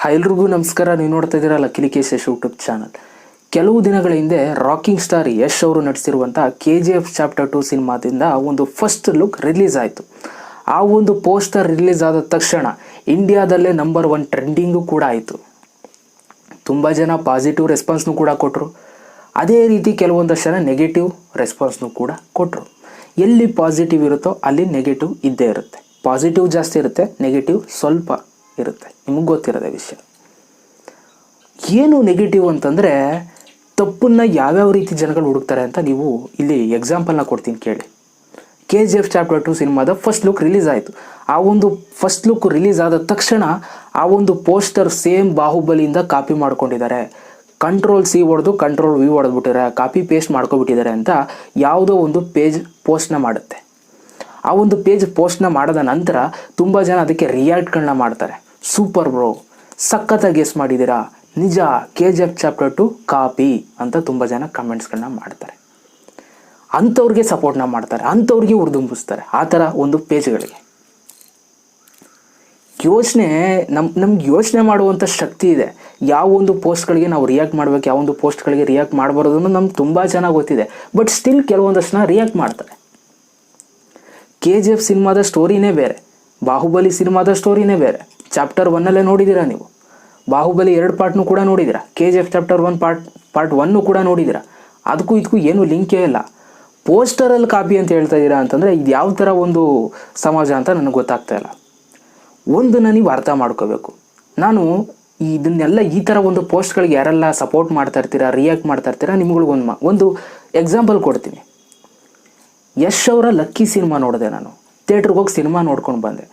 ಎಲ್ರಿಗೂ ನಮಸ್ಕಾರ. ನೀವು ನೋಡ್ತಾ ಇದ್ದೀರಾ ಲಕ್ಕೇಶ್ ಯೂಟ್ಯೂಬ್ ಚಾನಲ್. ಕೆಲವು ದಿನಗಳ ಹಿಂದೆ ರಾಕಿಂಗ್ ಸ್ಟಾರ್ ಯಶ್ ಅವರು ನಟಿಸಿರುವಂಥ KGF ಚಾಪ್ಟರ್ 2 ಸಿನಿಮಾದಿಂದ ಒಂದು ಫಸ್ಟ್ ಲುಕ್ ರಿಲೀಸ್ ಆಯಿತು. ಆ ಒಂದು ಪೋಸ್ಟರ್ ರಿಲೀಸ್ ಆದ ತಕ್ಷಣ ಇಂಡಿಯಾದಲ್ಲೇ ನಂಬರ್ 1 ಟ್ರೆಂಡಿಂಗು ಕೂಡ ಆಯಿತು. ತುಂಬ ಜನ ಪಾಸಿಟಿವ್ ರೆಸ್ಪಾನ್ಸ್ನು ಕೂಡ ಕೊಟ್ಟರು. ಅದೇ ರೀತಿ ಕೆಲವೊಂದಷ್ಟು ಜನ ನೆಗೆಟಿವ್ ರೆಸ್ಪಾನ್ಸ್ನು ಕೂಡ ಕೊಟ್ಟರು. ಎಲ್ಲಿ ಪಾಸಿಟಿವ್ ಇರುತ್ತೋ ಅಲ್ಲಿ ನೆಗೆಟಿವ್ ಇದ್ದೇ ಇರುತ್ತೆ. ಪಾಸಿಟಿವ್ ಜಾಸ್ತಿ ಇರುತ್ತೆ, ನೆಗೆಟಿವ್ ಸ್ವಲ್ಪ ಇರುತ್ತೆ. ನಿಮಗೆ ಗೊತ್ತಿರೋದೇ ವಿಷಯ. ಏನು ನೆಗೆಟಿವ್ ಅಂತಂದರೆ ತಪ್ಪನ್ನು ಯಾವ್ಯಾವ ರೀತಿ ಜನಗಳು ಹುಡುಕ್ತಾರೆ ಅಂತ ನೀವು ಇಲ್ಲಿ ಎಕ್ಸಾಂಪಲ್ನ ಕೊಡ್ತೀನಿ ಕೇಳಿ. KGF ಚಾಪ್ಟರ್ 2 ಸಿನಿಮಾದ ಫಸ್ಟ್ ಲುಕ್ ರಿಲೀಸ್ ಆಯಿತು. ಆ ಒಂದು ಫಸ್ಟ್ ಲುಕ್ ರಿಲೀಸ್ ಆದ ತಕ್ಷಣ ಆ ಒಂದು ಪೋಸ್ಟರ್ ಸೇಮ್ ಬಾಹುಬಲಿಯಿಂದ ಕಾಪಿ ಮಾಡ್ಕೊಂಡಿದ್ದಾರೆ. Ctrl+C ಹೊಡೆದು Ctrl+V ಹೊಡೆದ್ಬಿಟ್ಟಿದ್ದಾರೆ, ಕಾಪಿ ಪೇಸ್ಟ್ ಮಾಡ್ಕೊಬಿಟ್ಟಿದ್ದಾರೆ ಅಂತ ಯಾವುದೋ ಒಂದು ಪೇಜ್ ಪೋಸ್ಟ್ನ ಮಾಡುತ್ತೆ. ಆ ಒಂದು ಪೇಜ್ ಪೋಸ್ಟ್ನ ಮಾಡಿದ ನಂತರ ತುಂಬ ಜನ ಅದಕ್ಕೆ ರಿಯಾಕ್ಟ್ಗಳನ್ನ ಮಾಡ್ತಾರೆ. ಸೂಪರ್ ಬ್ರೋ, ಸಖತ್ತಾಗಿ ಗೆಸ್ ಮಾಡಿದ್ದೀರಾ, ನಿಜ KGF ಚಾಪ್ಟರ್ 2 ಕಾಪಿ ಅಂತ ತುಂಬ ಜನ ಕಮೆಂಟ್ಸ್ಗಳನ್ನ ಮಾಡ್ತಾರೆ. ಅಂಥವ್ರಿಗೆ ಸಪೋರ್ಟ್ನ ಮಾಡ್ತಾರೆ, ಅಂಥವ್ರಿಗೆ ಉರ್ದುಂಬಿಸ್ತಾರೆ. ಆ ಥರ ಒಂದು ಪೇಜ್ಗಳಿಗೆ ನಮ್ಗೆ ಯೋಚನೆ ಮಾಡುವಂಥ ಶಕ್ತಿ ಇದೆ. ಯಾವ ಒಂದು ಪೋಸ್ಟ್ಗಳಿಗೆ ನಾವು ರಿಯಾಕ್ಟ್ ಮಾಡಬೇಕು, ಯಾವ ಒಂದು ಪೋಸ್ಟ್ಗಳಿಗೆ ರಿಯಾಕ್ಟ್ ಮಾಡಬಾರ್ದು ಅನ್ನೋದು ನಮ್ಗೆ ತುಂಬ ಚೆನ್ನಾಗಿ ಗೊತ್ತಿದೆ. ಬಟ್ ಸ್ಟಿಲ್ ಕೆಲವೊಂದಷ್ಟು ಜನ ರಿಯಾಕ್ಟ್ ಮಾಡ್ತಾರೆ. KGF ಸಿನಿಮಾದ ಸ್ಟೋರಿನೇ ಬೇರೆ, ಬಾಹುಬಲಿ ಸಿನಿಮಾದ ಸ್ಟೋರಿನೇ ಬೇರೆ. ಚಾಪ್ಟರ್ 1 ನೋಡಿದ್ದೀರಾ ನೀವು. ಬಾಹುಬಲಿ 2 ಪಾರ್ಟ್ನು ಕೂಡ ನೋಡಿದ್ದೀರಾ. KGF ಚಾಪ್ಟರ್ 1 ಪಾರ್ಟ್ 1 ಕೂಡ ನೋಡಿದ್ದೀರಾ. ಅದಕ್ಕೂ ಇದಕ್ಕೂ ಏನೂ ಲಿಂಕೇ ಇಲ್ಲ. ಪೋಸ್ಟರಲ್ಲಿ ಕಾಪಿ ಅಂತ ಹೇಳ್ತಾ ಇದ್ದೀರಾ ಅಂತಂದರೆ ಇದು ಯಾವ ಥರ ಒಂದು ಸಮಾಜ ಅಂತ ನನಗೆ ಗೊತ್ತಾಗ್ತಾ ಇಲ್ಲ. ಒಂದನ್ನು ನೀವು ಅರ್ಥ ಮಾಡ್ಕೋಬೇಕು. ನಾನು ಇದನ್ನೆಲ್ಲ ಈ ಥರ ಒಂದು ಪೋಸ್ಟ್ಗಳಿಗೆ ಯಾರೆಲ್ಲ ಸಪೋರ್ಟ್ ಮಾಡ್ತಾ ಇರ್ತೀರಾ, ರಿಯಾಕ್ಟ್ ಮಾಡ್ತಾ ಇರ್ತೀರಾ, ನಿಮ್ಗಳಿಗೊಂದು ಒಂದು ಎಕ್ಸಾಂಪಲ್ ಕೊಡ್ತೀನಿ. ಯಶ್ ಅವರ ಲಕ್ಕಿ ಸಿನಿಮಾ ನೋಡಿದೆ ನಾನು. ಥಿಯೇಟ್ರಿಗೆ ಹೋಗಿ ಸಿನಿಮಾ ನೋಡ್ಕೊಂಡು ಬಂದೆ.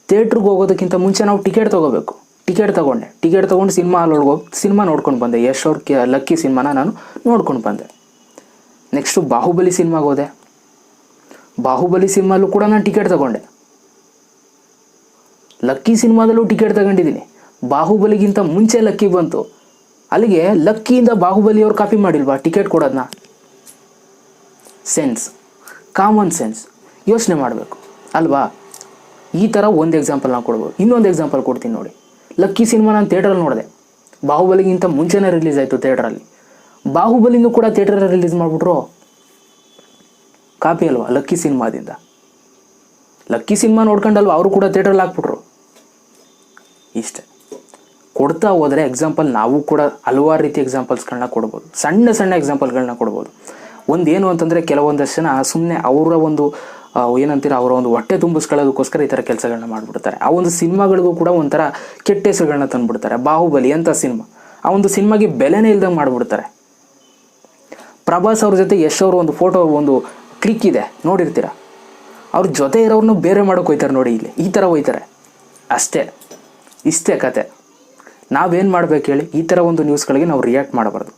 ಥಿಯೇಟ್ರಿಗೆ ಹೋಗೋದಕ್ಕಿಂತ ಮುಂಚೆ ನಾವು ಟಿಕೆಟ್ ತೊಗೋಬೇಕು. ಟಿಕೆಟ್ ತೊಗೊಂಡು ಸಿನಿಮಾ ಹಾಲೊಳಗೆ ಹೋಗಿ ಸಿನಿಮಾ ನೋಡ್ಕೊಂಡು ಬಂದೆ. ಯಶ್ ಅವ್ರ ಲಕ್ಕಿ ಸಿನಿಮಾನ ನಾನು ನೋಡ್ಕೊಂಡು ಬಂದೆ. ನೆಕ್ಸ್ಟು ಬಾಹುಬಲಿ ಸಿನಿಮಾಗೆ ಹೋದೆ. ಬಾಹುಬಲಿ ಸಿನಿಮಾಲ್ಲೂ ಕೂಡ ನಾನು ಟಿಕೆಟ್ ತೊಗೊಂಡೆ. ಲಕ್ಕಿ ಸಿನಿಮಾದಲ್ಲೂ ಟಿಕೆಟ್ ತಗೊಂಡಿದ್ದೀನಿ. ಬಾಹುಬಲಿಗಿಂತ ಮುಂಚೆ ಲಕ್ಕಿ ಬಂತು. ಅಲ್ಲಿಗೆ ಲಕ್ಕಿಯಿಂದ ಬಾಹುಬಲಿಯವ್ರು ಕಾಪಿ ಮಾಡಿಲ್ವಾ ಟಿಕೆಟ್ ಕೊಡೋದನ್ನ? ಸೆನ್ಸ್, ಕಾಮನ್ ಸೆನ್ಸ್ ಯೋಚನೆ ಮಾಡಬೇಕು ಅಲ್ವಾ? ಈ ಥರ ಒಂದು ಎಕ್ಸಾಂಪಲ್ ನಾವು ಕೊಡ್ಬೋದು. ಇನ್ನೊಂದು ಎಕ್ಸಾಂಪಲ್ ಕೊಡ್ತೀನಿ ನೋಡಿ. ಲಕ್ಕಿ ಸಿನಿಮಾ ನಾನು ಥಿಯೇಟ್ರಲ್ಲಿ ನೋಡಿದೆ. ಬಾಹುಬಲಿಗಿಂತ ಮುಂಚೆನೇ ರಿಲೀಸ್ ಆಯಿತು ಥಿಯೇಟ್ರಲ್ಲಿ. ಬಾಹುಬಲಿನೂ ಕೂಡ ಥಿಯೇಟ್ರಲ್ಲಿ ರಿಲೀಸ್ ಮಾಡಿಬಿಟ್ರು. ಕಾಪಿ ಅಲ್ವಾ ಲಕ್ಕಿ ಸಿನಿಮಾದಿಂದ? ಲಕ್ಕಿ ಸಿನಿಮಾ ನೋಡ್ಕೊಂಡಲ್ವ ಅವರು ಕೂಡ ಥಿಯೇಟ್ರಲ್ಲಿ ಹಾಕ್ಬಿಟ್ರು. ಇಷ್ಟೇ ಕೊಡ್ತಾ ಹೋದರೆ ಎಕ್ಸಾಂಪಲ್ ನಾವು ಕೂಡ ಹಲವಾರು ರೀತಿ ಎಕ್ಸಾಂಪಲ್ಸ್ಗಳನ್ನ ಕೊಡ್ಬೋದು. ಸಣ್ಣ ಸಣ್ಣ ಎಕ್ಸಾಂಪಲ್ಗಳನ್ನ ಕೊಡ್ಬೋದು. ಒಂದೇನು ಅಂತಂದರೆ ಕೆಲವೊಂದಷ್ಟು ಜನ ಸುಮ್ಮನೆ ಅವರ ಒಂದು ಏನಂತೀರ ಅವರ ಒಂದು ಹೊಟ್ಟೆ ತುಂಬಿಸ್ಕೊಳ್ಳೋದಕ್ಕೋಸ್ಕರ ಈ ಥರ ಕೆಲಸಗಳನ್ನ ಮಾಡಿಬಿಡ್ತಾರೆ. ಆ ಒಂದು ಸಿನಿಮಾಗಳಿಗೂ ಕೂಡ ಒಂಥರ ಕೆಟ್ಟ ಹೆಸರುಗಳನ್ನ ತಂದುಬಿಡ್ತಾರೆ. ಬಾಹುಬಲಿ ಅಂತ ಸಿನಿಮಾ, ಆ ಒಂದು ಸಿನಿಮಾಗೆ ಬೆಲೆನೇ ಇಲ್ದಂಗೆ ಮಾಡಿಬಿಡ್ತಾರೆ. ಪ್ರಭಾಸ್ ಅವ್ರ ಜೊತೆ ಯಶ್ ಅವರು ಒಂದು ಫೋಟೋ ಒಂದು ಕ್ಲಿಕ್ ಇದೆ ನೋಡಿರ್ತೀರ. ಅವ್ರ ಜೊತೆ ಇರೋರನ್ನು ಬೇರೆ ಮಾಡೋಕೆ ಹೋಯ್ತಾರೆ ನೋಡಿ. ಇಲ್ಲಿ ಈ ಥರ ಹೋಯ್ತಾರೆ. ಅಷ್ಟೇ, ಇಷ್ಟೇ ಕತೆ. ನಾವೇನು ಮಾಡ್ಬೇಕು ಹೇಳಿ? ಈ ಥರ ಒಂದು ನ್ಯೂಸ್ಗಳಿಗೆ ನಾವು ರಿಯಾಕ್ಟ್ ಮಾಡಬಾರ್ದು.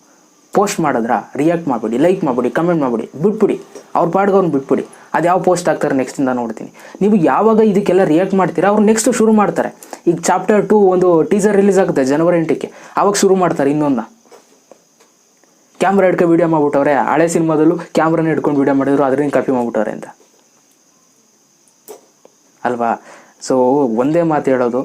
ಪೋಸ್ಟ್ ಮಾಡಿದ್ರಾ ರಿಯಾಕ್ಟ್ ಮಾಡಿಬಿಡಿ, ಲೈಕ್ ಮಾಡಿಬಿಡಿ, ಕಮೆಂಟ್ ಮಾಡಿಬಿಡಿ, ಬಿಟ್ಬಿಡಿ. ಅವ್ರ ಪಾಡ್ಗೆ ಅವ್ರನ್ನ ಬಿಟ್ಬಿಡಿ. ಅದು ಯಾವ ಪೋಸ್ಟ್ ಆಗ್ತಾರೆ ನೆಕ್ಸ್ಟಿಂದ ನೋಡ್ತೀನಿ. ನೀವು ಯಾವಾಗ ಇದಕ್ಕೆಲ್ಲ ರಿಯಾಕ್ಟ್ ಮಾಡ್ತೀರಾ ಅವ್ರು ನೆಕ್ಸ್ಟ್ ಶುರು ಮಾಡ್ತಾರೆ. ಈಗ ಚಾಪ್ಟರ್ 2 ಒಂದು ಟೀಸರ್ ರಿಲೀಸ್ ಆಗುತ್ತೆ ಜನವರಿ 8ಕ್ಕೆ. ಆವಾಗ ಶುರು ಮಾಡ್ತಾರೆ ಇನ್ನೊಂದು. ಕ್ಯಾಮ್ರಾ ಹಿಡ್ಕೊಂಡು ವೀಡಿಯೋ ಮಾಡ್ಬಿಟ್ಟವ್ರೆ. ಹಳೆ ಸಿನಿಮಾದಲ್ಲೂ ಕ್ಯಾಮ್ರಾನ ಹಿಡ್ಕೊಂಡು ವೀಡಿಯೋ ಮಾಡಿದ್ರು, ಅದರಿಂದ ಕಾಪಿ ಮಾಡ್ಬಿಟ್ಟವ್ರೆ ಅಂತ ಅಲ್ವಾ? ಸೊ ಒಂದೇ ಮಾತು ಹೇಳೋದು.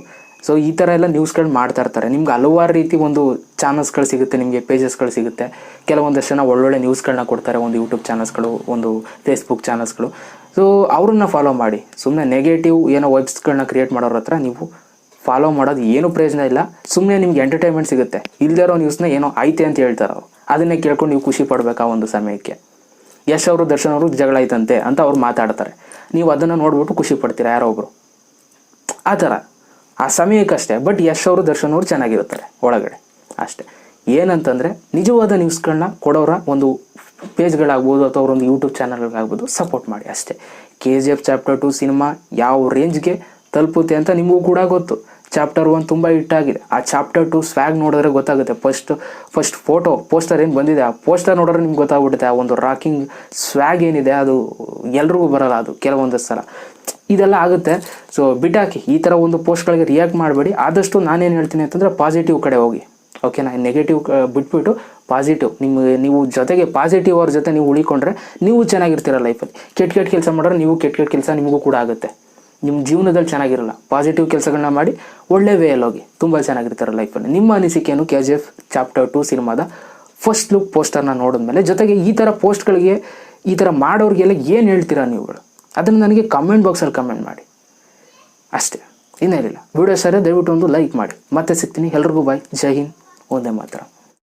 ಸೊ ಈ ಥರ ಎಲ್ಲ ನ್ಯೂಸ್ಗಳು ಮಾಡ್ತಾ ಇರ್ತಾರೆ. ನಿಮ್ಗೆ ಹಲವಾರು ರೀತಿ ಒಂದು ಚಾನಲ್ಸ್ಗಳು ಸಿಗುತ್ತೆ, ನಿಮಗೆ ಪೇಜಸ್ಗಳು ಸಿಗುತ್ತೆ. ಕೆಲವೊಂದಷ್ಟು ಜನ ಒಳ್ಳೊಳ್ಳೆ ನ್ಯೂಸ್ಗಳನ್ನ ಕೊಡ್ತಾರೆ. ಒಂದು ಯೂಟ್ಯೂಬ್ ಚಾನಲ್ಸ್ಗಳು, ಒಂದು ಫೇಸ್ಬುಕ್ ಚಾನಲ್ಸ್ಗಳು. ಸೊ ಅವ್ರನ್ನ ಫಾಲೋ ಮಾಡಿ. ಸುಮ್ಮನೆ ನೆಗೆಟಿವ್ ಏನೋ ವರ್ಡ್ಸ್ಗಳನ್ನ ಕ್ರಿಯೇಟ್ ಮಾಡೋರ ಹತ್ರ ನೀವು ಫಾಲೋ ಮಾಡೋದು ಏನೂ ಪ್ರಯೋಜನ ಇಲ್ಲ. ಸುಮ್ಮನೆ ನಿಮ್ಗೆ ಎಂಟರ್ಟೈನ್ಮೆಂಟ್ ಸಿಗುತ್ತೆ. ಇಲ್ಲದೇ ಇರೋ ನ್ಯೂಸ್ನ ಏನೋ ಐತೆ ಅಂತ ಹೇಳ್ತಾರೆ ಅವರು. ಅದನ್ನೇ ಕೇಳ್ಕೊಂಡು ನೀವು ಖುಷಿ ಪಡಬೇಕು. ಆ ಒಂದು ಸಮಯಕ್ಕೆ ಯಶ್ ಅವರು ದರ್ಶನ್ ಅವರು ಜಗಳ ಆಯ್ತಂತೆ ಅಂತ ಅವ್ರು ಮಾತಾಡ್ತಾರೆ. ನೀವು ಅದನ್ನು ನೋಡ್ಬಿಟ್ಟು ಖುಷಿ ಪಡ್ತೀರಾ ಯಾರೋ ಒಬ್ಬರು. ಆ ಥರ ಆ ಸಮಯಕ್ಕಷ್ಟೇ. ಬಟ್ ಯಶ್ ಅವರು ದರ್ಶನ್ ಅವರು ಚೆನ್ನಾಗಿರ್ತಾರೆ ಒಳಗಡೆ ಅಷ್ಟೇ. ಏನಂತಂದರೆ ನಿಜವಾದ ನ್ಯೂಸ್ಗಳನ್ನ ಕೊಡೋರ ಒಂದು ಪೇಜ್ಗಳಾಗ್ಬೋದು ಅಥವಾ ಅವರೊಂದು ಯೂಟ್ಯೂಬ್ ಚಾನಲ್ಗಳಾಗ್ಬೋದು ಸಪೋರ್ಟ್ ಮಾಡಿ ಅಷ್ಟೇ. KGF ಚಾಪ್ಟರ್ 2 ಸಿನಿಮಾ ಯಾವ ರೇಂಜ್ಗೆ ತಲುಪುತ್ತೆ ಅಂತ ನಿಮಗೂ ಕೂಡ ಗೊತ್ತು. ಚಾಪ್ಟರ್ 1 ತುಂಬ ಹಿಟ್ಟಾಗಿದೆ. ಆ ಚಾಪ್ಟರ್ 2 ಸ್ವ್ಯಾಗ್ ನೋಡಿದ್ರೆ ಗೊತ್ತಾಗುತ್ತೆ. ಫಸ್ಟ್ ಪೋಸ್ಟರ್ ಏನು ಬಂದಿದೆ, ಆ ಪೋಸ್ಟರ್ ನೋಡಿದ್ರೆ ನಿಮ್ಗೆ ಗೊತ್ತಾಗ್ಬಿಡುತ್ತೆ. ಆ ಒಂದು ರಾಕಿಂಗ್ ಸ್ವ್ಯಾಗ್ ಏನಿದೆ ಅದು ಎಲ್ರಿಗೂ ಬರೋಲ್ಲ. ಅದು ಕೆಲವೊಂದು ಸಲ ಇದೆಲ್ಲ ಆಗುತ್ತೆ. ಸೊ ಬಿಟ್ಟಾಕಿ. ಈ ಥರ ಒಂದು ಪೋಸ್ಟ್ಗಳಿಗೆ ರಿಯಾಕ್ಟ್ ಮಾಡಬೇಡಿ. ಆದಷ್ಟು ನಾನೇನು ಹೇಳ್ತೀನಿ ಅಂತಂದರೆ ಪಾಸಿಟಿವ್ ಕಡೆ ಹೋಗಿ. ಓಕೆನಾ? ನೆಗೆಟಿವ್ ಬಿಟ್ಬಿಟ್ಟು ಪಾಸಿಟಿವ್ ನೀವು ಜೊತೆಗೆ ಪಾಸಿಟಿವ್ ಅವ್ರ ಜೊತೆ ನೀವು ಉಳಿಕೊಂಡ್ರೆ ನೀವು ಚೆನ್ನಾಗಿರ್ತೀರ ಲೈಫಲ್ಲಿ. ಕೆಟ್ಟ ಕೆಲಸ ಮಾಡಿದ್ರೆ ನೀವು ಕೆಟ್ಟ ಕೆಲಸ ನಿಮಗೂ ಕೂಡ ಆಗುತ್ತೆ. ನಿಮ್ಮ ಜೀವನದಲ್ಲಿ ಚೆನ್ನಾಗಿರಲ್ಲ. ಪಾಸಿಟಿವ್ ಕೆಲಸಗಳನ್ನ ಮಾಡಿ ಒಳ್ಳೆ ವೇಯಲ್ಲಿ ಹೋಗಿ ತುಂಬ ಚೆನ್ನಾಗಿರ್ತಾರೆ ಲೈಫಲ್ಲಿ. ನಿಮ್ಮ ಅನಿಸಿಕೆಯನ್ನು KGF ಚಾಪ್ಟರ್ 2 ಸಿನಿಮಾದ ಫಸ್ಟ್ ಲುಕ್ ಪೋಸ್ಟರ್ನ ನೋಡಿದ್ಮೇಲೆ, ಜೊತೆಗೆ ಈ ಥರ ಪೋಸ್ಟ್ಗಳಿಗೆ ಈ ಥರ ಮಾಡೋರಿಗೆಲ್ಲ ಏನು ಹೇಳ್ತೀರಾ ನೀವುಗಳು, ಅದನ್ನು ನನಗೆ ಕಮೆಂಟ್ ಬಾಕ್ಸಲ್ಲಿ ಕಮೆಂಟ್ ಮಾಡಿ ಅಷ್ಟೇ, ಇನ್ನೇನಿಲ್ಲ. ವಿಡಿಯೋ ಸರಿ ದಯವಿಟ್ಟು ಒಂದು ಲೈಕ್ ಮಾಡಿ. ಮತ್ತೆ ಸಿಗ್ತೀನಿ. ಎಲ್ರಿಗೂ ಬಾಯ್. ಜೈ ಹಿಂದ್. ಒಂದೇ ಮಾತ್ರ.